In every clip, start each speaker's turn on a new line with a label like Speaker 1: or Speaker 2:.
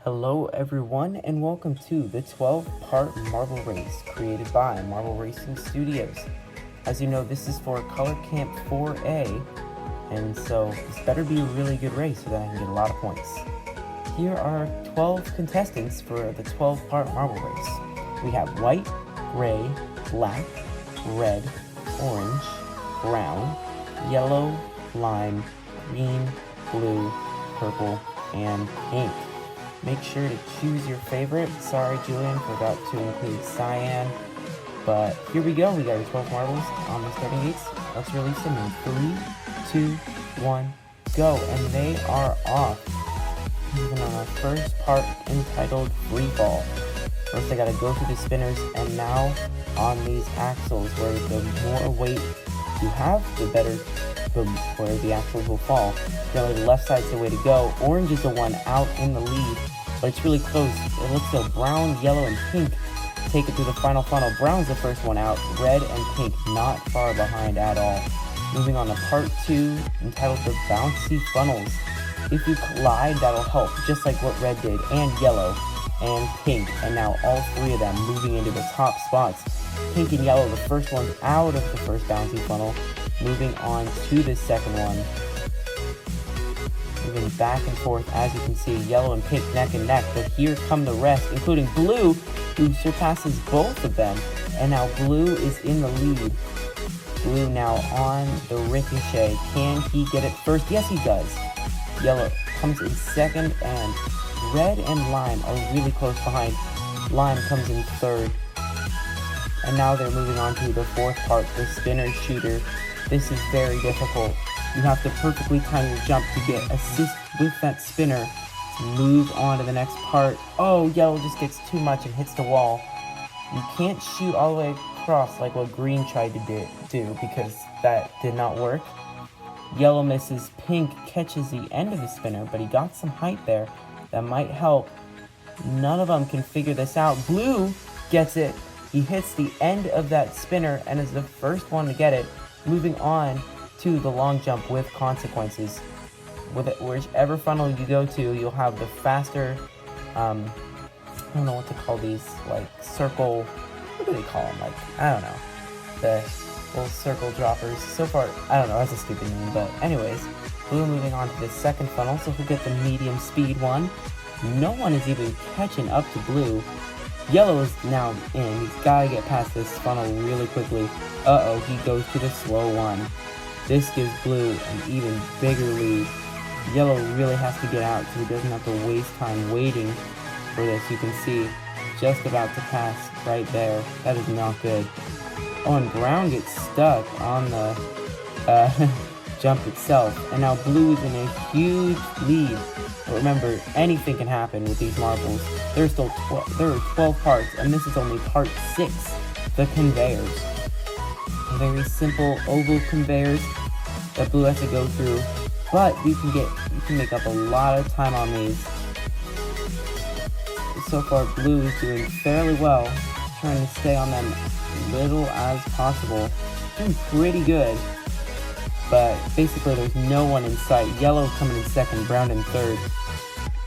Speaker 1: Hello everyone and welcome to the 12-part marble race created by Marble Racing Studios. As you know, this is for Color Camp 4A, and so this better be a really good race so that I can get a lot of points. Here are 12 contestants for the 12-part marble race. We have white, gray, black, red, orange, brown, yellow, lime, green, blue, purple, and pink. Make sure to choose your favorite. Sorry, Julian, forgot to include cyan. But here we go. We got our 12 marbles on the starting gates. Let's release them in 3, 2, 1, go. And they are off. Moving on our first part entitled Free Fall. First, I gotta go through the spinners, and now on these axles, where the more weight you have, the better where the axles will fall. Generally, the left side's the way to go. Orange is the one out in the lead, but it's really close. It looks like brown, yellow, and pink take it through the final funnel. Brown's the first one out. Red and pink not far behind at all. Moving on to part 2, entitled The Bouncy Funnels. If you collide, that'll help, just like what red did, and yellow, and pink. And now all three of them moving into the top spots. Pink and yellow, the first one's out of the first bouncy funnel. Moving on to the second one. Moving back and forth, as you can see, yellow and pink neck and neck, but here come the rest, including blue, who surpasses both of them, and now blue is in the lead. Blue now on the ricochet. Can he get it first? Yes, he does. Yellow comes in second, and red and lime are really close behind. Lime comes in third. And now they're moving on to the fourth part, the spinner shooter. This is very difficult. You have to perfectly time your jump to get assist with that spinner to move on to the next part. Oh, yellow just gets too much and hits the wall. You can't shoot all the way across like what green tried to do because that did not work. Yellow misses. Pink catches the end of the spinner, but he got some height there. That might help. None of them can figure this out. Blue gets it. He hits the end of that spinner and is the first one to get it. Moving on to the long jump with consequences. With it, whichever funnel you go to, you'll have the faster, I don't know what to call these, like circle, what do they call them? Like, I don't know, the little circle droppers. So far, I don't know, that's a stupid name, but anyways, blue moving on to the second funnel, so he'll get the medium speed one. No one is even catching up to blue. Yellow is now in. He's got to get past this funnel really quickly. Uh-oh, he goes to the slow one. This gives blue an even bigger lead. Yellow really has to get out so he doesn't have to waste time waiting for this. You can see just about to pass right there. That is not good. Oh, and brown gets stuck on the jump itself. And now blue is in a huge lead. But remember, anything can happen with these marbles. There are 12 parts, and this is only part 6, the conveyors. Very simple oval conveyors that blue has to go through, but you can make up a lot of time on these. So far, blue is doing fairly well, trying to stay on them little as possible. Doing pretty good, but basically there's no one in sight. Yellow coming in second, brown in third.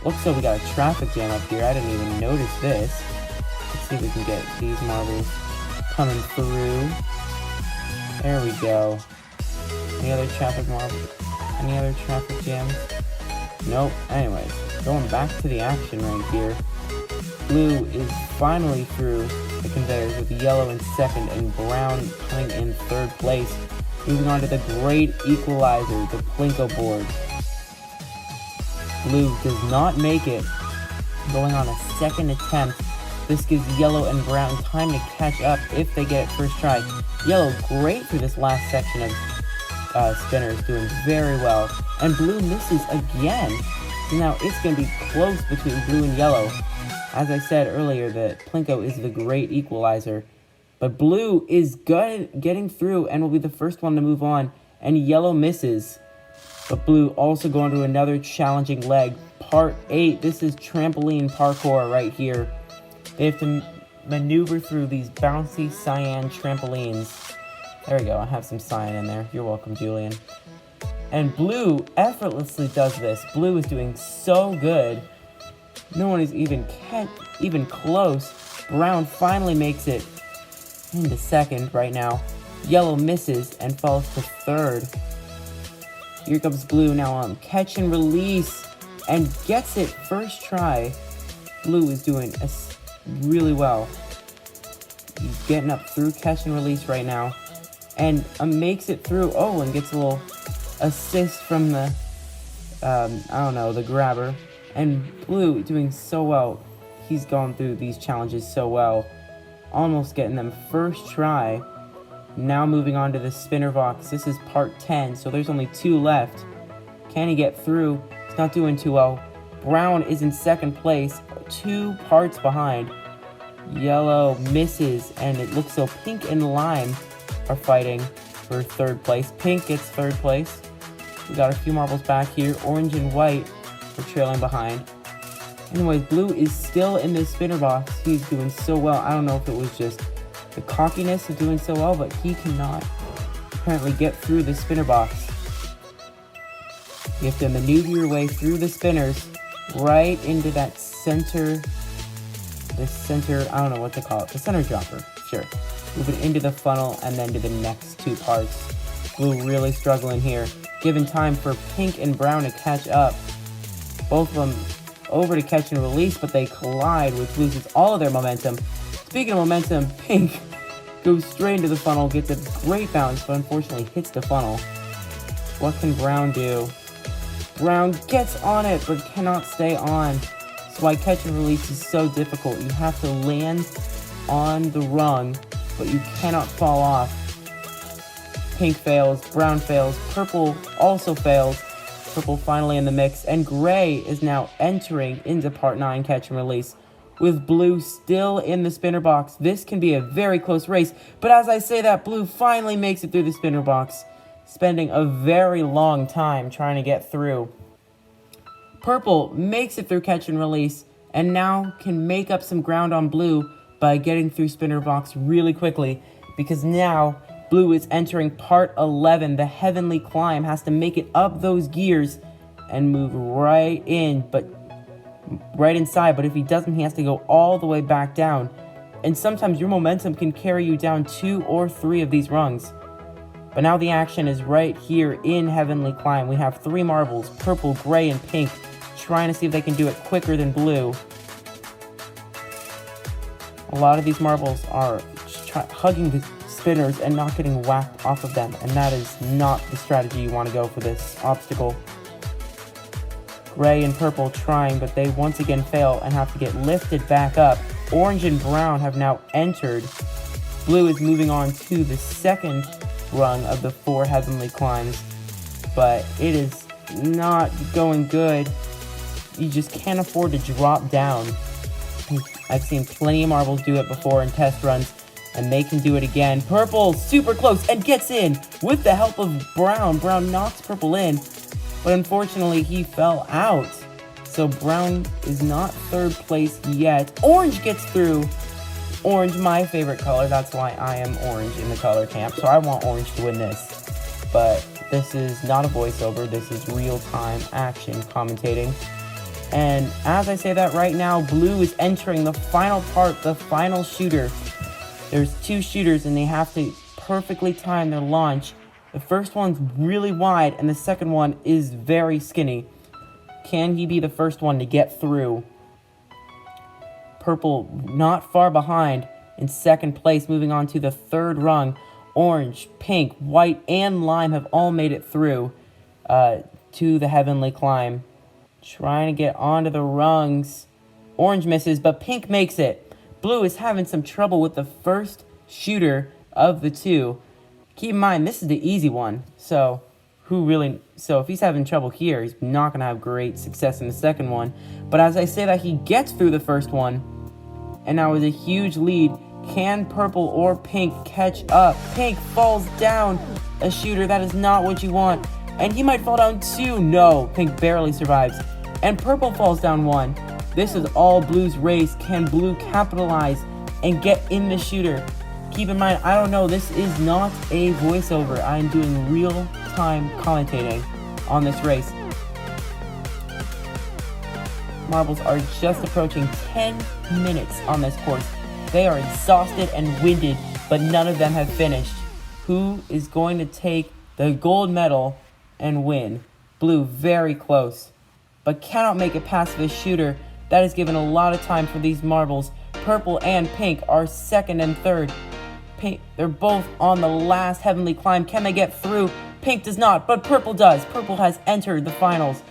Speaker 1: Looks like we got a traffic jam up here. I didn't even notice this. Let's see if we can get these marbles coming through. There we go. Any other traffic marbles? Any other traffic jams? Nope. Anyways, going back to the action right here. Blue is finally through the conveyors with yellow in second and brown coming in third place. Moving on to the great equalizer, the Plinko board. Blue does not make it. Going on a second attempt. This gives yellow and brown time to catch up if they get it first try. Yellow great for this last section of spinners, doing very well. And blue misses again. So now it's going to be close between blue and yellow. As I said earlier, the Plinko is the great equalizer. But blue is good getting through and will be the first one to move on. And yellow misses. But blue also going to another challenging leg. Part 8. This is trampoline parkour right here. They have to maneuver through these bouncy cyan trampolines. There we go. I have some cyan in there. You're welcome, Julian. And blue effortlessly does this. Blue is doing so good. No one is even close. Brown finally makes it into second right now. Yellow misses and falls to third. Here comes blue now on catch and release and gets it first try. Blue is doing really well. He's getting up through catch and release right now and makes it through. Oh, and gets a little assist from the, the grabber. And blue doing so well. He's gone through these challenges so well. Almost getting them first try. Now moving on to the spinner box. This is part 10, so there's only 2 left. Can he get through? He's not doing too well. Brown is in second place, 2 parts behind. Yellow misses, and it looks so pink and lime are fighting for third place. Pink gets third place. We got a few marbles back here. Orange and white are trailing behind. Anyways, blue is still in this spinner box. He's doing so well. I don't know if it was just the cockiness of doing so well, but he cannot apparently get through the spinner box. You have to maneuver your way through the spinners right into that center, I don't know what to call it, the center dropper, sure. Moving into the funnel and then to the next 2 parts. Blue really struggling here. Given time for pink and brown to catch up. Both of them over to catch and release, but they collide, which loses all of their momentum. Speaking of momentum, pink goes straight into the funnel, gets a great bounce, but unfortunately hits the funnel. What can brown do? Brown gets on it, but cannot stay on. That's why catch and release is so difficult. You have to land on the rung, but you cannot fall off. Pink fails, brown fails, purple also fails. Purple finally in the mix, and gray is now entering into part 9 catch and release. With blue still in the spinner box, this can be a very close race, but as I say that, blue finally makes it through the spinner box, spending a very long time trying to get through. Purple makes it through catch and release, and now can make up some ground on blue by getting through spinner box really quickly, because now blue is entering part 11, the heavenly climb, has to make it up those gears and move right inside, but if he doesn't, he has to go all the way back down. And sometimes your momentum can carry you down 2 or 3 of these rungs. But now the action is right here in heavenly climb. We have 3 marbles, purple, gray, and pink, trying to see if they can do it quicker than blue. A lot of these marbles are hugging the spinners and not getting whacked off of them, and that is not the strategy you want to go for this obstacle. Gray and purple trying, but they once again fail and have to get lifted back up. Orange and brown have now entered. Blue is moving on to the second rung of the 4 heavenly climbs, but it is not going good. You just can't afford to drop down. I've seen plenty of marbles do it before in test runs, and they can do it again. Purple, super close, and gets in with the help of brown. Brown knocks purple in, but unfortunately he fell out. So brown is not third place yet. Orange gets through. Orange, my favorite color. That's why I am orange in the color camp. So I want orange to win this. But this is not a voiceover. This is real-time action commentating. And as I say that right now, blue is entering the final part, the final shooter. There's 2 shooters and they have to perfectly time their launch. The first one's really wide and the second one is very skinny. Can he be the first one to get through? Purple not far behind in second place, moving on to the 3rd rung. Orange, pink, white, and lime have all made it through to the heavenly climb. Trying to get onto the rungs. Orange misses, but pink makes it. Blue is having some trouble with the first shooter of the 2. Keep in mind, this is the easy one. So if he's having trouble here, he's not going to have great success in the second one. But as I say that, he gets through the first one. And now with a huge lead, can purple or pink catch up? Pink falls down a shooter. That is not what you want. And he might fall down 2. No, pink barely survives. And purple falls down 1. This is all blue's race. Can blue capitalize and get in the shooter? Keep in mind, I don't know, this is not a voiceover. I'm doing real-time commentating on this race. marbles are just approaching 10 minutes on this course. They are exhausted and winded, but none of them have finished. Who is going to take the gold medal and win? Blue, very close, but cannot make it past this shooter. That is given a lot of time for these marbles. Purple and pink are second and third. Pink, they're both on the last heavenly climb. Can they get through? Pink does not, but purple does. Purple has entered the finals.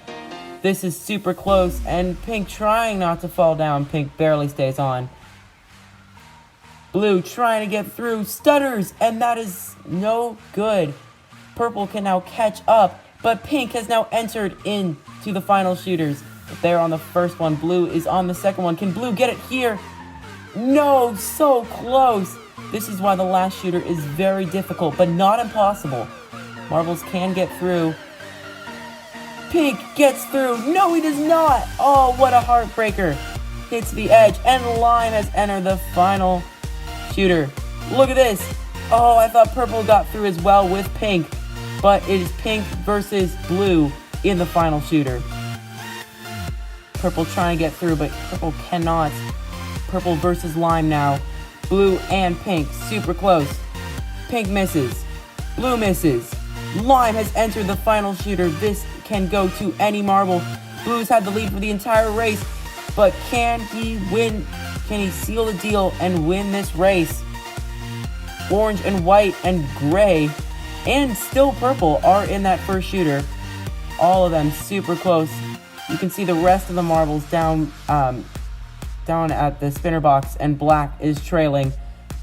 Speaker 1: This is super close, and pink trying not to fall down. Pink barely stays on. Blue trying to get through, stutters, and that is no good. Purple can now catch up, but pink has now entered into the final shooters. They're on the first one. Blue is on the second one. Can blue get it here? No, so close. This is why the last shooter is very difficult, but not impossible. Marbles can get through. Pink gets through. No, he does not. Oh, what a heartbreaker. Hits the edge, and lime has entered the final shooter. Look at this. Oh, I thought purple got through as well with pink, but it is pink versus blue in the final shooter. Purple trying to get through, but purple cannot. Purple versus lime now. Blue and pink, super close. Pink misses. Blue misses. Lime has entered the final shooter. This can go to any marble. Blue's had the lead for the entire race, but can he win? Can he seal the deal and win this race? Orange and white and gray and still purple are in that first shooter. All of them super close. You can see the rest of the marbles down at the spinner box, and black is trailing.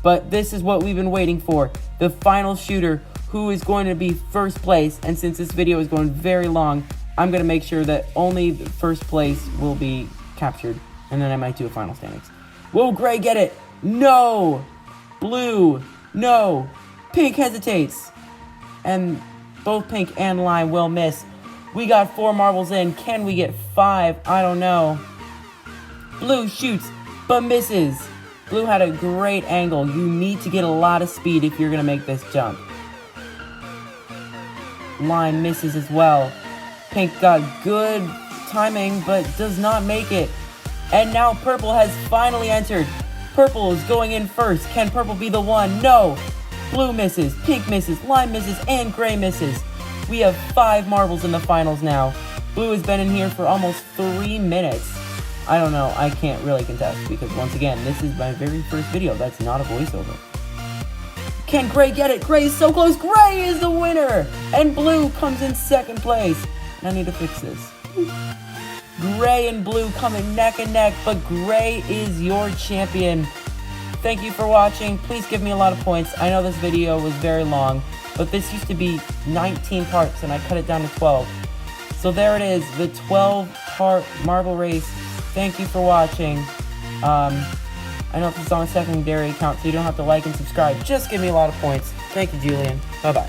Speaker 1: But this is what we've been waiting for. The final shooter, who is going to be first place. And since this video is going very long, I'm going to make sure that only the first place will be captured. And then I might do a final standings. Will gray get it? No! Blue, no. Pink hesitates. And both pink and lime will miss. We got 4 marbles in. Can we get 5? I don't know. Blue shoots, but misses. Blue had a great angle. You need to get a lot of speed if you're going to make this jump. Lime misses as well. Pink got good timing, but does not make it. And now purple has finally entered. Purple is going in first. Can purple be the one? No. Blue misses, pink misses, lime misses, and gray misses. We have 5 marbles in the finals now. Blue has been in here for almost 3 minutes. I don't know, I can't really contest because once again, this is my very first video. That's not a voiceover. Can gray get it? Gray is so close. Gray is the winner. And blue comes in second place. I need to fix this. Gray and blue coming neck and neck, but gray is your champion. Thank you for watching. Please give me a lot of points. I know this video was very long, but this used to be 19 parts and I cut it down to 12. So there it is, the 12-part marble race. Thank you for watching. I know this is on a secondary account, so you don't have to like and subscribe. Just give me a lot of points. Thank you, Julian. Bye-bye.